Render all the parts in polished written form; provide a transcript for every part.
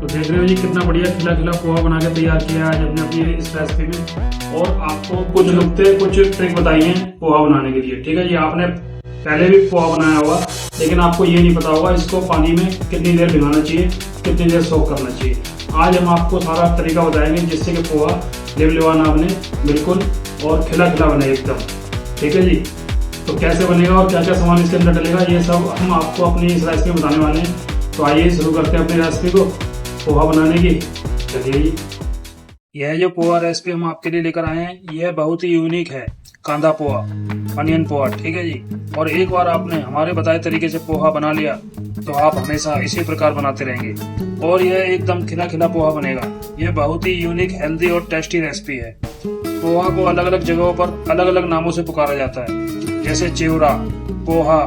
तो देख रहे हो जी कितना बढ़िया खिला खिला पोहा बना के तैयार किया है आज हमने अपनी इस रेसिपी में। और आपको कुछ नुक्ते कुछ ट्रिक बताई हैं पोहा बनाने के लिए। ठीक है जी, आपने पहले भी पोहा बनाया होगा लेकिन आपको ये नहीं पता होगा इसको पानी में कितनी देर भिगाना चाहिए, कितनी देर सोक करना चाहिए। आज हम आपको सारा तरीका बताएंगे जिससे कि पोहा लिबलिबा ना बने बिल्कुल और खिला खिला बने एकदम। ठीक है जी, तो कैसे बनेगा और क्या क्या सामान इसके अंदर डलेगा ये सब हम आपको अपनी इस रेसिपी में बताने वाले हैं। तो आइए शुरू करते हैं अपनी रेसिपी को पोहा बनाने की। चलिए जी, यह जो पोहा रेसिपी हम आपके लिए लेकर आए हैं यह बहुत ही यूनिक है, कांदा पोहा, अनियन पोहा। ठीक है जी, और एक बार आपने हमारे बताए तरीके से पोहा बना लिया तो आप हमेशा इसी प्रकार बनाते रहेंगे और यह एकदम खिला खिला पोहा बनेगा। यह बहुत ही यूनिक, हेल्दी और टेस्टी रेसिपी है। पोहा को अलग अलग जगहों पर अलग अलग नामों से पुकारा जाता है, जैसे चिवड़ा, पोहा,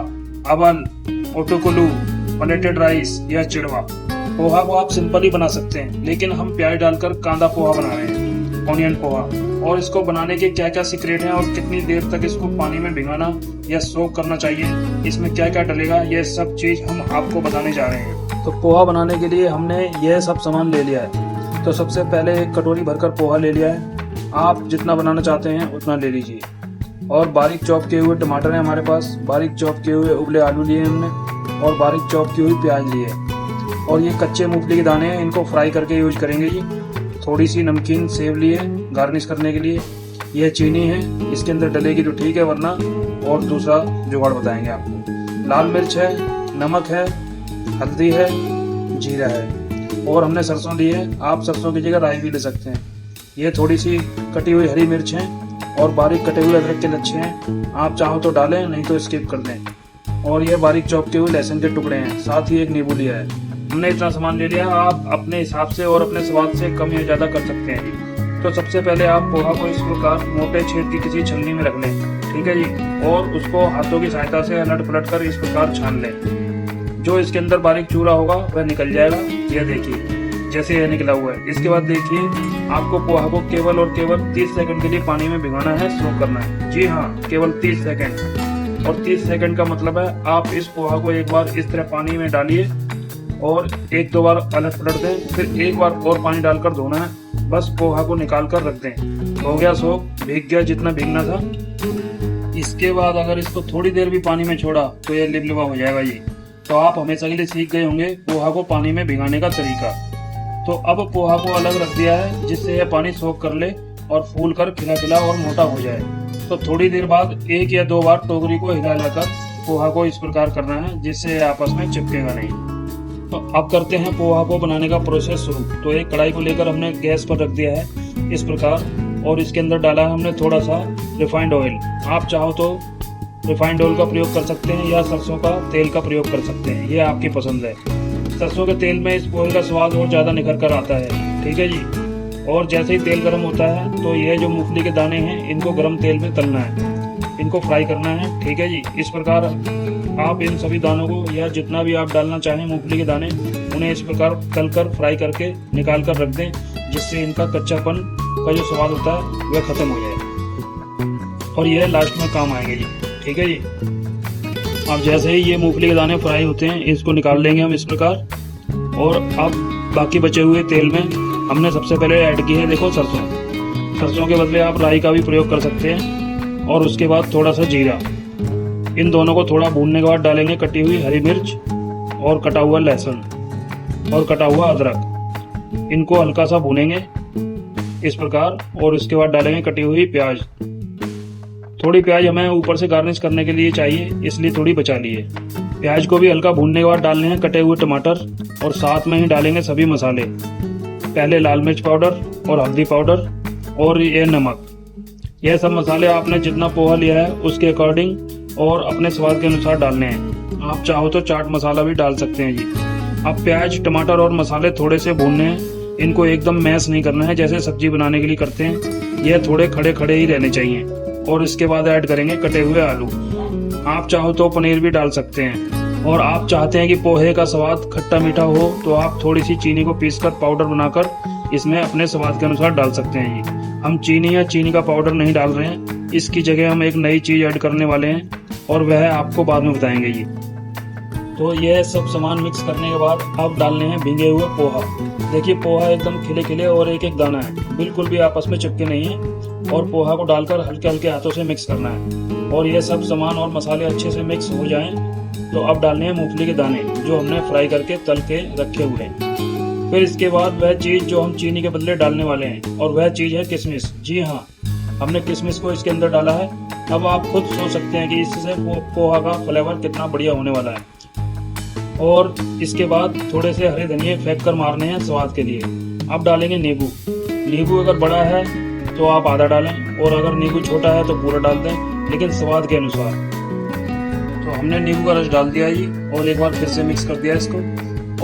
अवन, ओटुकुलू, पलेटेड राइस या चिड़वा। पोहा को आप सिंपल ही बना सकते हैं लेकिन हम प्याज डालकर कांदा पोहा बना रहे हैं, ऑनियन पोहा। और इसको बनाने के क्या क्या सीक्रेट हैं और कितनी देर तक इसको पानी में भिगाना या सोक करना चाहिए, इसमें क्या क्या डलेगा, यह सब चीज हम आपको बताने जा रहे हैं। तो पोहा बनाने के लिए हमने यह सब सामान ले लिया है। तो सबसे पहले एक कटोरी भरकर पोहा ले लिया है। आप जितना बनाना चाहते हैं उतना ले लीजिए। और बारीक चॉप किए हुए टमाटर है हमारे पास, बारीक चॉप किए हुए उबले आलू लिए हमने और बारीक चॉप की हुई प्याज लिए। और ये कच्चे मूंगफली के दाने हैं, इनको फ्राई करके यूज करेंगे जी। थोड़ी सी नमकीन सेव लिए गार्निश करने के लिए। यह चीनी है, इसके अंदर डलेगी तो ठीक है वरना और दूसरा जुगाड़ बताएंगे आपको। लाल मिर्च है, नमक है, हल्दी है, जीरा है और हमने सरसों ली है। आप सरसों की जगह राई भी ले सकते हैं। यह थोड़ी सी कटी हुई हरी मिर्च है और बारीक कटे हुए अदरक के लच्छे हैं। आप चाहो तो डालें, नहीं तो स्किप कर दें। और यह बारीक चॉप किए हुए लहसुन के टुकड़े हैं, साथ ही एक नींबू लिया है। हमने इतना सामान ले लिया, आप अपने हिसाब से और अपने स्वाद से कम या ज़्यादा कर सकते हैं। तो सबसे पहले आप पोहा को इस प्रकार मोटे छेद की किसी छलनी में रख लें। ठीक है जी, और उसको हाथों की सहायता से अलट पलट कर इस प्रकार छान लें। जो इसके अंदर बारीक चूरा होगा वह निकल जाएगा। यह देखिए जैसे यह निकला हुआ है। इसके बाद देखिए आपको पोहा को केवल और केवल 30 सेकंड के लिए पानी में भिगाना है, सोक करना है। जी हाँ, केवल 30 सेकंड। और 30 सेकंड का मतलब है आप इस पोहा को एक बार इस तरह पानी में डालिए और एक दो बार अलट पलट दें, फिर एक बार और पानी डालकर धोना है। बस पोहा को निकाल कर रख दें। हो गया सोक, भीग गया जितना भीगना था। इसके बाद अगर इसको थोड़ी देर भी पानी में छोड़ा तो यह लिबलिबा हो जाएगा जी। तो आप हमेशा के लिए सीख गए होंगे पोहा को पानी में भिगाने का तरीका। तो अब पोहा को अलग रख दिया है जिससे यह पानी सोक कर ले और फूल कर खिला खिला और मोटा हो जाए। तो थोड़ी देर बाद एक या दो बार टोकरी को हिला हिलाकर पोहा को इस प्रकार करना है जिससे आपस में चिपकेगा नहीं। तो अब करते हैं पोहा को बनाने का प्रोसेस शुरू। तो एक कढ़ाई को लेकर हमने गैस पर रख दिया है इस प्रकार और इसके अंदर डाला है हमने थोड़ा सा रिफाइंड ऑयल। आप चाहो तो रिफाइंड ऑयल का प्रयोग कर सकते हैं या सरसों का तेल का प्रयोग कर सकते हैं, ये आपकी पसंद है। सरसों के तेल में इस पोहे का स्वाद और ज़्यादा निखर कर आता है। ठीक है जी, और जैसे ही तेल गर्म होता है तो ये जो मूंगफली के दाने हैं इनको गर्म तेल में तलना है, इनको फ्राई करना है। ठीक है जी, इस प्रकार आप इन सभी दानों को या जितना भी आप डालना चाहें मूंगफली के दाने, उन्हें इस प्रकार तलकर फ्राई करके निकाल कर रख दें जिससे इनका कच्चापन का जो स्वाद होता है वह खत्म हो जाए और यह लास्ट में काम आएंगे जी। ठीक है जी, अब जैसे ही ये मूंगफली के दाने फ्राई होते हैं इसको निकाल लेंगे हम इस प्रकार। और अब बाकी बचे हुए तेल में हमने सबसे पहले ऐड की है देखो सरसों के बदले आप राई का भी प्रयोग कर सकते हैं। और उसके बाद थोड़ा सा जीरा। इन दोनों को थोड़ा भूनने के बाद डालेंगे कटी हुई हरी मिर्च और कटा हुआ लहसुन और कटा हुआ अदरक। इनको हल्का सा भूनेंगे इस प्रकार और उसके बाद डालेंगे कटी हुई प्याज। थोड़ी प्याज हमें ऊपर से गार्निश करने के लिए चाहिए इसलिए थोड़ी बचा ली है। प्याज को भी हल्का भूनने के बाद डालने हैं कटे हुए टमाटर और साथ में ही डालेंगे सभी मसाले। पहले लाल मिर्च पाउडर और हल्दी पाउडर और ये नमक। यह सब मसाले आपने जितना पोहा लिया है उसके अकॉर्डिंग और अपने स्वाद के अनुसार डालने हैं। आप चाहो तो चाट मसाला भी डाल सकते हैं जी। अब प्याज, टमाटर और मसाले थोड़े से भूनने हैं। इनको एकदम मैश नहीं करना है जैसे सब्जी बनाने के लिए करते हैं। यह थोड़े खड़े खड़े ही रहने चाहिए। और इसके बाद ऐड करेंगे कटे हुए आलू। आप चाहो तो पनीर भी डाल सकते हैं। और आप चाहते हैं कि पोहे का स्वाद खट्टा मीठा हो तो आप थोड़ी सी चीनी को पीसकर पाउडर बनाकर इसमें अपने स्वाद के अनुसार डाल सकते हैं जी। हम चीनी या चीनी का पाउडर नहीं डाल रहे हैं, इसकी जगह हम एक नई चीज़ ऐड करने वाले हैं और वह आपको बाद में बताएंगे जी। तो ये सब सामान मिक्स करने के बाद अब डालने हैं भीगे हुए पोहा। देखिए पोहा एकदम खिले खिले और एक एक दाना है, बिल्कुल भी आपस में चिपके नहीं है। और पोहा को डालकर हल्के हल्के हाथों से मिक्स करना है। और ये सब सामान और मसाले अच्छे से मिक्स हो जाएं तो अब डालने हैं मूंगफली के दाने जो हमने फ्राई करके तल के रखे हुए हैं। फिर इसके बाद वह चीज़ जो हम चीनी के बदले डालने वाले हैं, और वह चीज़ है किशमिश। जी हाँ, हमने किशमिश को इसके अंदर डाला है। अब आप खुद सोच सकते हैं कि इससे पोहा का फ्लेवर कितना बढ़िया होने वाला है। और इसके बाद थोड़े से हरे धनिए फेंक कर मारने हैं स्वाद के लिए। अब डालेंगे नींबू। नींबू अगर बड़ा है तो आप आधा डालें, और अगर नींबू छोटा है तो पूरा डाल दें, लेकिन स्वाद के अनुसार। तो हमने नींबू का रस डाल दिया जी, और एक बार फिर से मिक्स कर दिया इसको,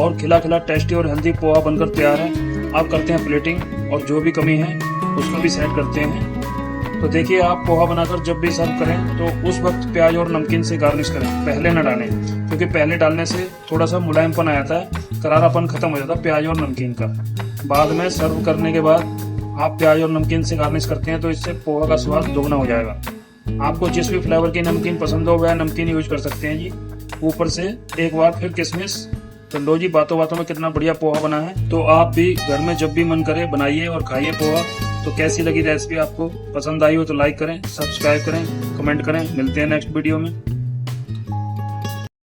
और खिला खिला टेस्टी और हेल्दी पोहा बनकर तैयार है। अब करते हैं प्लेटिंग, और जो भी कमी है उसको भी सेट करते हैं। तो देखिए, आप पोहा बनाकर जब भी सर्व करें तो उस वक्त प्याज और नमकीन से गार्निश करें, पहले ना डालें, क्योंकि पहले डालने से थोड़ा सा मुलायमपन आ जाता है, करारापन खत्म हो जाता है प्याज और नमकीन का। बाद में सर्व करने के बाद आप प्याज और नमकीन से गार्निश करते हैं तो इससे पोहा का स्वाद दोगुना हो जाएगा। आपको जिस भी फ्लेवर की नमकीन पसंद हो वह नमकीन यूज कर सकते हैं जी। ऊपर से एक बार फिर किशमिश। तो लो जी, बातों बातों में कितना बढ़िया पोहा बना है। तो आप भी घर में जब भी मन करे बनाइए और खाइए पोहा। तो कैसी लगी रेसिपी, आपको पसंद आई हो तो लाइक करें, सब्सक्राइब करें, कमेंट करें। मिलते हैं नेक्स्ट वीडियो में।